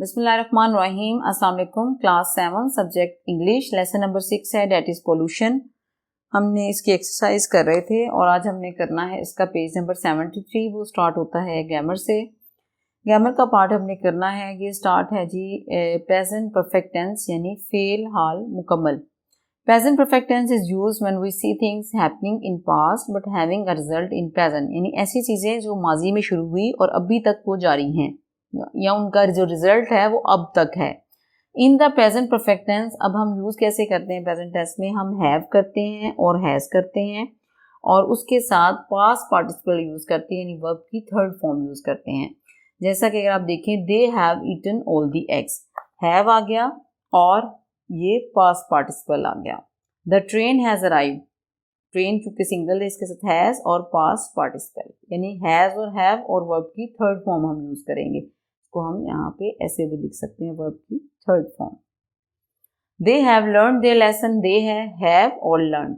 बिस्मिल्लाहिर्रहमानिर्रहीम। अस्सलाम वालेकुम। Class 7 subject English lesson number 6 है, डेट इज़ पोल्यूशन। हमने इसकी एक्सरसाइज कर रहे थे और आज हमने करना है इसका पेज नंबर 73। वो स्टार्ट होता है ग्रामर से। ग्रामर का पार्ट हमने करना है, ये स्टार्ट है जी प्रेजेंट परफेक्ट टेंस यानी फेल हाल मुकम्मल। Present perfect tense is used when we see things happening in past but having a result in present, यानी ऐसी चीज़ें जो माजी में शुरू हुई और अभी तक वो जारी हैं या उनका जो रिजल्ट है वो अब तक है। In the present perfect tense अब हम यूज़ कैसे करते हैं प्रेजेंट टेंस में, हम हैव करते हैं और हैज़ करते हैं और उसके साथ पास्ट पार्टिसिपल यूज़ करते हैं, यानी वर्ब की थर्ड फॉर्म यूज़ करते हैं। जैसा कि अगर आप देखें, they have eaten all the eggs, have आ गया और ये पास्ट पार्टिसिपल आ गया। The train has arrived, train चूंकि सिंगल है इसके साथ हैज़ और पास्ट पार्टिसिपल, यानी हैज़ और हैव और वर्ब की थर्ड फॉर्म हम यूज़ करेंगे। इसको हम यहाँ पे ऐसे भी लिख सकते हैं, वर्ब की third form. They have learned their lesson, they है हैव और लर्न्ड,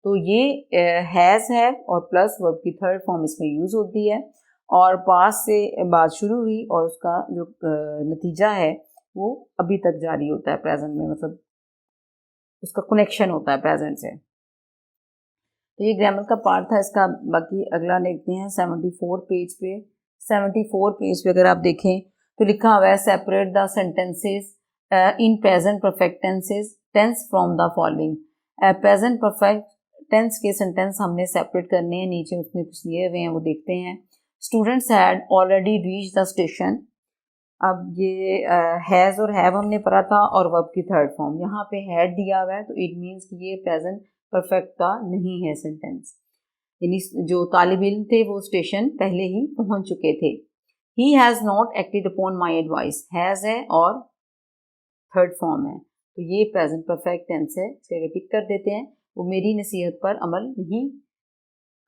तो ये हैज़ हैव और प्लस वर्ब की थर्ड फॉर्म इसमें यूज़ होती है और पास्ट से बात शुरू हुई और उसका जो नतीजा है वो अभी तक जारी होता है प्रेजेंट में, मतलब उसका कनेक्शन होता है प्रेजेंट से। तो ये ग्रामर का पार्ट था इसका। बाकी अगला देखते हैं 74 पेज पे। 74 पेज पे अगर आप देखें तो लिखा हुआ है separate the sentences in present perfect tenses tense from the following. Present perfect tense के सेंटेंस हमने सेपरेट करने हैं, नीचे उसमें कुछ दिए हुए हैं वो देखते हैं। Students had already reach the station, अब ये हैज़ और हैव हमने पढ़ा था और वर्ब की थर्ड फॉर्म, यहाँ पे हैड दिया हुआ है तो इट मीन्स कि ये प्रेजेंट परफेक्ट का नहीं है सेंटेंस, यानी जो तालिब इल्म थे वो स्टेशन पहले ही पहुंच चुके थे। He has not acted upon my advice, has है और थर्ड फॉर्म है तो ये प्रेजेंट परफेक्ट टेंस है, इसे टिक कर देते हैं, वो मेरी नसीहत पर अमल नहीं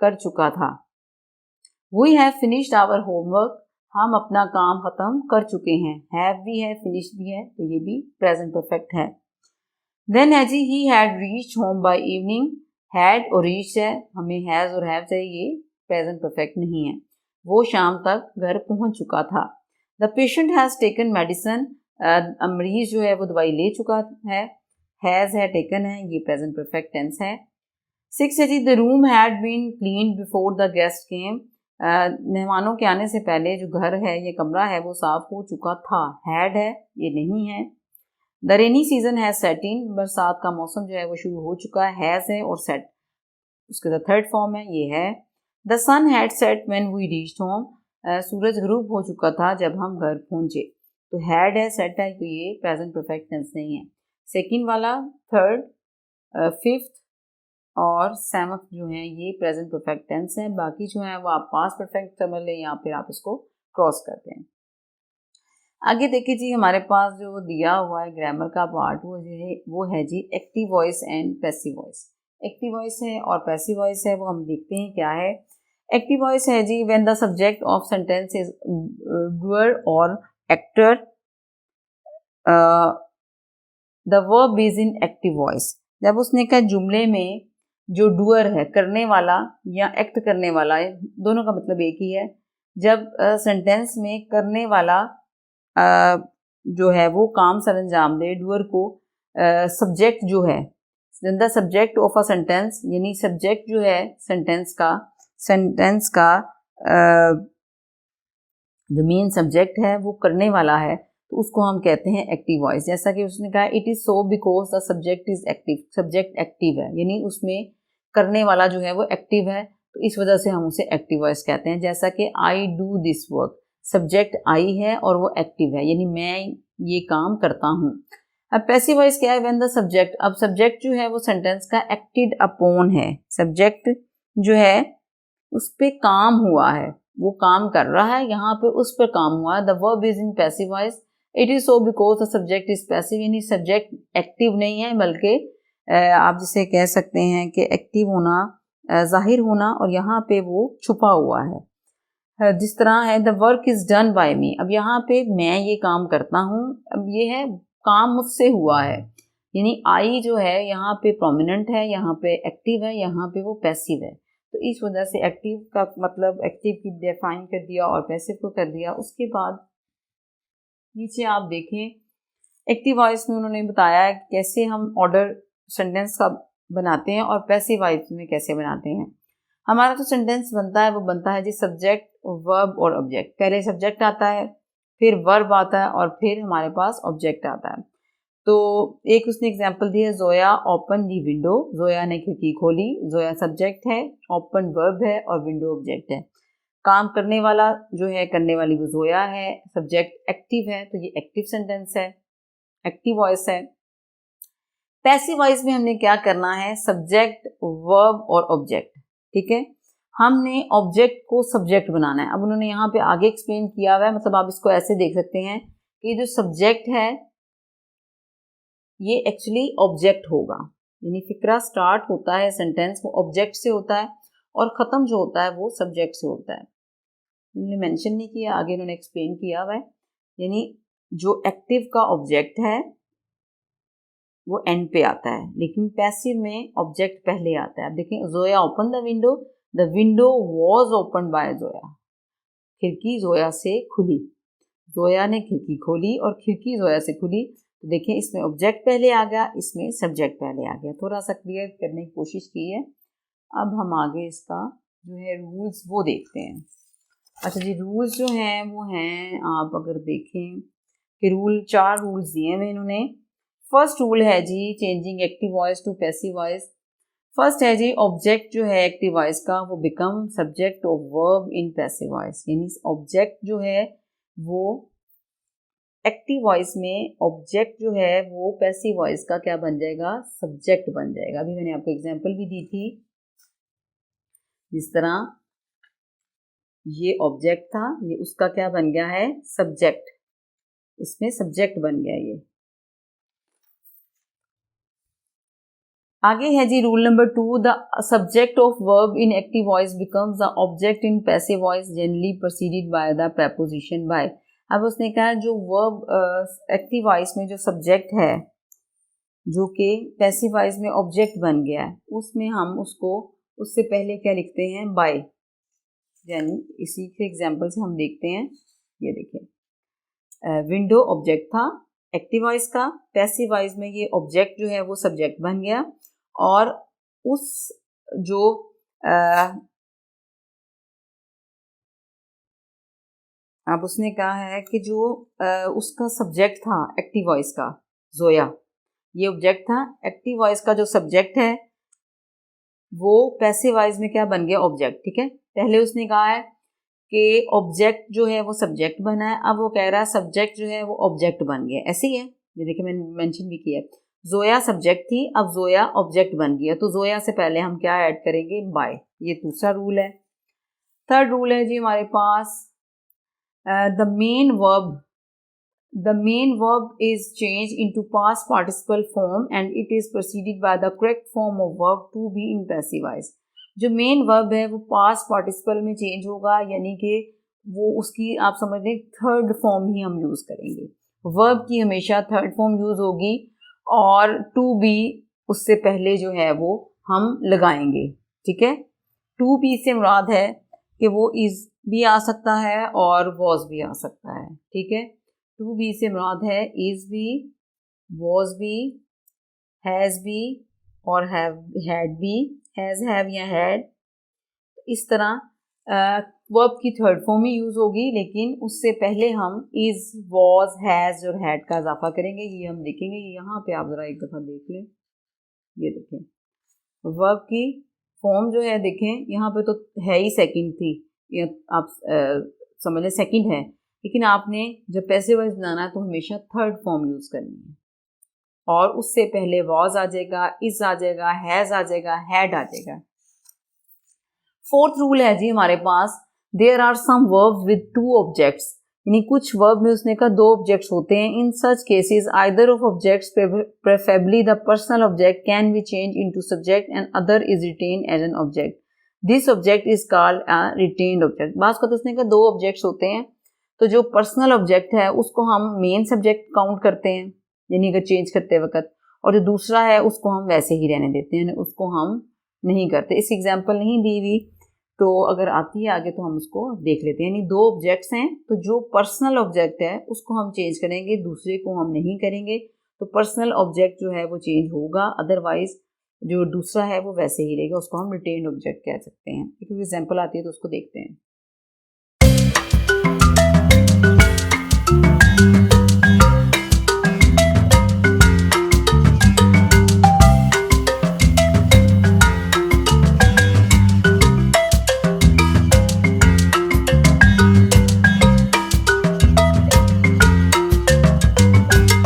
कर चुका था। We have finished our homework, हम अपना काम खत्म कर चुके हैं, हैव भी है फिनिश भी है तो ये भी प्रेजेंट परफेक्ट है। देन है जी he had reached home by evening, had और रीच है, हमें हैज़ और हैव चाहिए, प्रेजेंट परफेक्ट नहीं है। वो शाम तक घर पहुंच चुका था। The patient has taken medicine, मरीज जो है वो दवाई ले चुका है, हैज़ है टेकन है, ये प्रेजेंट परफेक्ट टेंस है। 6 है जी the room had been cleaned before the guest came, मेहमानों के आने से पहले जो घर है ये कमरा है वो साफ हो चुका था, हैड है ये नहीं है। The rainy season has set in, बरसात का मौसम जो है वो शुरू हो चुका है, हैज़ है और सेट उसके साथ थर्ड फॉर्म है, ये है। The sun had set when we reached home, सूरज ग्रूब हो चुका था जब हम घर पहुंचे, तो हैड है सेट है तो ये प्रेजेंट परफेक्ट टेंस नहीं है। सेकंड वाला, थर्ड, फिफ्थ और सेवंथ जो है ये प्रेजेंट परफेक्ट टेंस है, बाकी जो है वो आप पास्ट परफेक्ट समझ लें या फिर आप इसको क्रॉस करते हैं। आगे देखिए जी, हमारे पास जो दिया हुआ है ग्रामर का पार्ट वो है जी active voice and passive voice. Active voice है और पैसिव वॉइस है, वो हम देखते हैं क्या है। एक्टिव वॉइस है जी when the subject of sentence is doer और actor, the verb is in active voice. जब उसने कहा जुमले में जो डूअर है करने वाला या एक्ट करने वाला है, दोनों का मतलब एक ही है। जब सेंटेंस में करने वाला जो है वो काम सर अंजाम दे, डूअर को सब्जेक्ट जो है the subject of a sentence, यानी सब्जेक्ट जो है सेंटेंस का जो मेन सब्जेक्ट है वो करने वाला है, तो उसको हम कहते हैं एक्टिव वॉइस। जैसा कि उसने कहा it is so because the subject is active, subject active है यानी उसमें करने वाला जो है वो एक्टिव है, तो इस वजह से हम उसे एक्टिव वॉइस कहते हैं। जैसा कि I do this work, subject I है और वो एक्टिव है यानी मैं ये काम करता हूँ। अब पैसिव वॉइस क्या है, व्हेन द सब्जेक्ट, अब सब्जेक्ट जो है वो सेंटेंस का एक्टेड अपॉन है, सब्जेक्ट जो है उस पर काम हुआ है, वो काम कर रहा है, यहाँ पे उस पर काम हुआ है। The verb is in passive voice, it is so because the subject is passive, यानी सब्जेक्ट एक्टिव नहीं है बल्कि आप जिसे कह सकते हैं कि एक्टिव होना, जाहिर होना, और यहाँ पे वो छुपा हुआ है। जिस तरह है the work is done by me, अब यहाँ पे मैं ये काम करता हूँ, अब ये है काम मुझसे हुआ है, यानी आई जो है यहाँ पे प्रोमिनेंट है, यहाँ पे एक्टिव है, यहाँ पे वो पैसिव है, तो इस वजह से एक्टिव का मतलब एक्टिव की डिफाइन कर दिया और पैसिव को कर दिया। उसके बाद नीचे आप देखें एक्टिव वॉइस में उन्होंने बताया है कैसे हम ऑर्डर सेंटेंस का बनाते हैं और पैसिव वॉइस में कैसे बनाते हैं। हमारा जो सेंटेंस बनता है वो बनता है जी सब्जेक्ट, वर्ब और ऑब्जेक्ट। पहले सब्जेक्ट आता है, फिर वर्ब आता है और फिर हमारे पास ऑब्जेक्ट आता है। तो एक उसने एग्जांपल दी है, जोया ओपन दी विंडो, जोया ने खिड़की खोली। जोया सब्जेक्ट है, ओपन वर्ब है और विंडो ऑब्जेक्ट है। काम करने वाला जो है, करने वाली वो जोया है, सब्जेक्ट एक्टिव है, तो ये एक्टिव सेंटेंस है, एक्टिव वॉइस है। पैसिव वॉइस में हमने क्या करना है, सब्जेक्ट, वर्ब और ऑब्जेक्ट, ठीक है। हमने ऑब्जेक्ट को सब्जेक्ट बनाना है। अब उन्होंने यहाँ पे आगे एक्सप्लेन किया हुआ है, मतलब आप इसको ऐसे देख सकते हैं कि जो सब्जेक्ट है ये एक्चुअली ऑब्जेक्ट होगा, यानी फिक्रा स्टार्ट होता है सेंटेंस वो ऑब्जेक्ट से होता है और ख़त्म जो होता है वो सब्जेक्ट से होता है। उन्होंने मेंशन नहीं किया, आगे उन्होंने एक्सप्लेन किया हुआ है। यानी जो एक्टिव का ऑब्जेक्ट है वो एंड पे आता है, लेकिन पैसिव में ऑब्जेक्ट पहले आता है। आप देखें, Zoya open the window was open by Zoya. खिड़की जोया से खुली, जोया ने खिड़की खोली और खिड़की जोया से खुली। तो देखें इसमें ऑब्जेक्ट पहले आ गया, इसमें सब्जेक्ट पहले आ गया। थोड़ा सा क्लियर करने की कोशिश की है। अब हम आगे इसका जो है रूल्स वो देखते हैं। अच्छा जी, रूल्स जो हैं वो हैं, आप अगर देखें कि चार रूल्स दिए हैं इन्होंने। फर्स्ट रूल है जी changing active voice to passive voice. First है जी ऑब्जेक्ट जो है एक्टिव वॉइस का वो become subject of verb in passive voice. यानी ऑब्जेक्ट जो है वो एक्टिव वॉइस में ऑब्जेक्ट जो है वो पैसिव वॉइस का क्या बन जाएगा, सब्जेक्ट बन जाएगा। अभी मैंने आपको एग्जांपल भी दी थी, जिस तरह ये ऑब्जेक्ट था, ये उसका क्या बन गया है, सब्जेक्ट। इसमें सब्जेक्ट बन गया ये। आगे है जी rule number 2, the subject of verb in active voice becomes the object in passive voice generally preceded by the preposition by. अब उसने कहा जो वर्ब एक्टिव वॉइस में जो सब्जेक्ट है जो कि पैसिव वॉइस में ऑब्जेक्ट बन गया है, उसमें हम उसको उससे पहले क्या लिखते हैं, बाय। यानी इसी के एग्जाम्पल से हम देखते हैं, ये देखिए विंडो ऑब्जेक्ट था एक्टिव वॉइस का, पैसिव वॉइस में ये ऑब्जेक्ट जो है वो सब्जेक्ट बन गया और उस जो अब उसने कहा है कि जो उसका सब्जेक्ट था एक्टिव वॉइस का, जोया, ये ऑब्जेक्ट था। एक्टिव वॉइस का जो सब्जेक्ट है वो पैसिव वॉइस में क्या बन गया, ऑब्जेक्ट, ठीक है। पहले उसने कहा है कि ऑब्जेक्ट जो है वो सब्जेक्ट बना है, अब वो कह रहा है सब्जेक्ट जो है वो ऑब्जेक्ट बन गया। ऐसे ही है, ये देखिए मैंने मेंशन भी किया है, जोया सब्जेक्ट थी, अब जोया ऑब्जेक्ट बन गया, तो जोया से पहले हम क्या ऐड करेंगे, बाय। ये दूसरा रूल है। थर्ड रूल है जी हमारे पास the main verb is changed into past participle form and it is preceded by the correct form of verb to be in passive voice। जो मेन वर्ब है वो पास्ट पार्टिसिपल में change होगा, यानी कि वो उसकी आप समझ लें थर्ड फॉर्म ही हम यूज़ करेंगे। वर्ब की हमेशा थर्ड फॉर्म यूज़ होगी और टू बी उससे पहले जो है वो हम लगाएंगे, ठीक है। टू बी से मुराद है कि वो इज़ भी आ सकता है और वॉज भी आ सकता है, ठीक है। टू बी से मुराद है इज़ भी, वॉज भी, हैज़ भी और हैड भी, हैज़, हैव या हैड। इस तरह वर्ब की थर्ड फॉर्म ही यूज़ होगी, लेकिन उससे पहले हम इज़, वॉज, हैज़ और हैड का इजाफा करेंगे। ये हम देखेंगे, यहाँ पे आप ज़रा एक दफ़ा देख लें, ये देखें वर्ब की फॉर्म जो है, देखें यहाँ पे तो है ही सेकंड थी, ये आप समझ लें सेकंड है, लेकिन आपने जब पैसिव वॉइस बनाना है तो हमेशा थर्ड फॉर्म यूज़ करनी है और उससे पहले वॉज आ जाएगा, इज आ जाएगा, हैज़ आ जाएगा, हैड आ जाएगा। फोर्थ रूल है जी हमारे पास, there are some verbs with two objects, यानी कुछ वर्ब में उसने कहा दो ऑब्जेक्ट्स होते हैं। In such cases either of objects preferably the personal object can be change into subject and other is retain as an object. This object is called a retained object. बात को तो उसने कहा दो ऑब्जेक्ट्स होते हैं, तो जो पर्सनल ऑब्जेक्ट है उसको हम मेन सब्जेक्ट काउंट करते हैं, यानी अगर चेंज करते वक्त, और जो दूसरा है उसको हम वैसे ही रहने देते हैं, उसको हम नहीं करते। इस एग्जाम्पल नहीं दी हुई, तो अगर आती है आगे तो हम उसको देख लेते हैं। यानी दो ऑब्जेक्ट्स हैं, तो जो पर्सनल ऑब्जेक्ट है उसको हम चेंज करेंगे, दूसरे को हम नहीं करेंगे। तो पर्सनल ऑब्जेक्ट जो है वो चेंज होगा, अदरवाइज जो दूसरा है वो वैसे ही रहेगा, उसको हम रिटेन्ड ऑब्जेक्ट कह सकते हैं। एक एग्जाम्पल आती है तो उसको देखते हैं।